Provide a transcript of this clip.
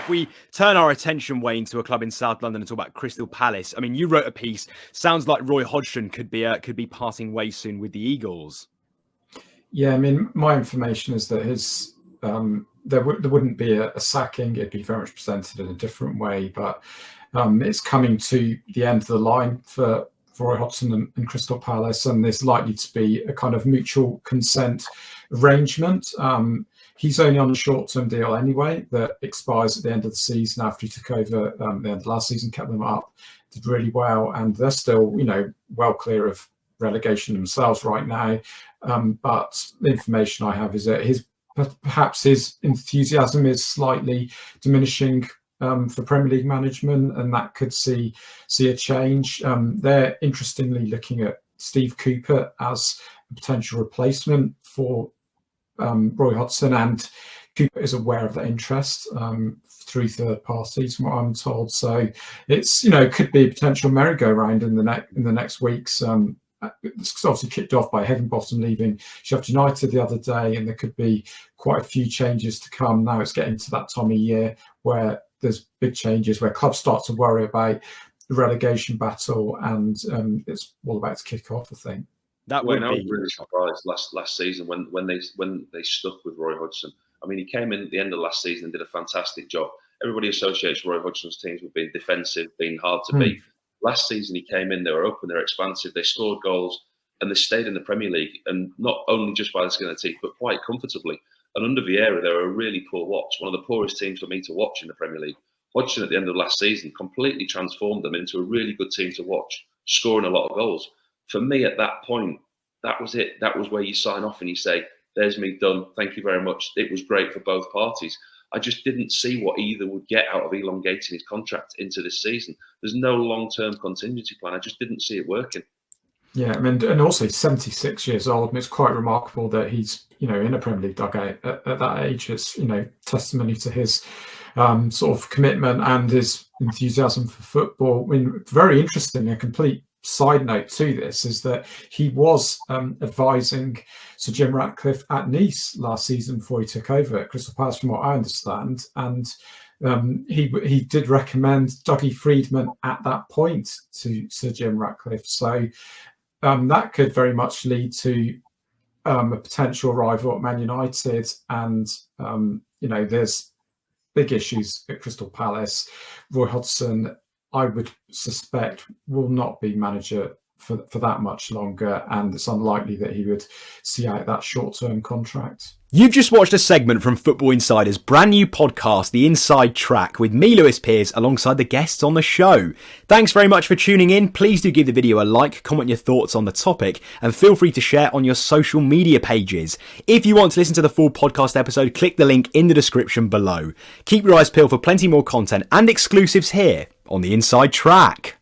if we turn our attention, Wayne, to a club in South London and talk about Crystal Palace, I mean, you wrote a piece. Sounds like Roy Hodgson could be parting ways soon with the Eagles. Yeah, I mean, my information is that his there wouldn't be a sacking. It'd be very much presented in a different way, but it's coming to the end of the line for Roy Hodgson and Crystal Palace, and there's likely to be a kind of mutual consent arrangement. He's only on a short-term deal anyway that expires at the end of the season after he took over the end of last season, kept them up, did really well, and they're still, well clear of relegation themselves right now. But the information I have is that perhaps his enthusiasm is slightly diminishing for Premier League management, and that could see a change. They're interestingly looking at Steve Cooper as a potential replacement for Roy Hodgson, and Cooper is aware of that interest through third parties, from what I'm told. So it's could be a potential merry-go-round in the next weeks. It's obviously kicked off by Higginbotham leaving Sheffield United the other day, and there could be quite a few changes to come. Now it's getting to that time of year where there's big changes, where clubs start to worry about the relegation battle, and it's all about to kick off, I think. I was really surprised last season when they stuck with Roy Hodgson. I mean, he came in at the end of last season and did a fantastic job. Everybody associates Roy Hodgson's teams with being defensive, being hard to beat. Last season he came in, they were open, they were expansive, they scored goals, and they stayed in the Premier League, and not only just by the skin of their teeth, but quite comfortably. And under Vieira, they were a really poor watch, one of the poorest teams for me to watch in the Premier League. Hodgson at the end of last season completely transformed them into a really good team to watch, scoring a lot of goals. For me, at that point, that was it. That was where you sign off and you say, there's me done. Thank you very much. It was great for both parties. I just didn't see what either would get out of elongating his contract into this season. There's no long-term contingency plan. I just didn't see it working. Yeah, I mean, and also he's 76 years old, and it's quite remarkable that he's, in a Premier League dugout at that age. It's, testimony to his sort of commitment and his enthusiasm for football. I mean, very interesting, a complete side note to this is that he was advising Sir Jim Ratcliffe at Nice last season before he took over at Crystal Palace, from what I understand, and he did recommend Dougie Freedman at that point to Sir Jim Ratcliffe. So that could very much lead to a potential rival at Man United, and there's big issues at Crystal Palace. Roy Hodgson, I would suspect, will not be manager for that much longer, and it's unlikely that he would see out that short-term contract. You've just watched a segment from Football Insider's brand new podcast, The Inside Track, with me, Lewis Pearce, alongside the guests on the show. Thanks very much for tuning in. Please do give the video a like, comment your thoughts on the topic, and feel free to share on your social media pages. If you want to listen to the full podcast episode, click the link in the description below. Keep your eyes peeled for plenty more content and exclusives here on The Inside Track.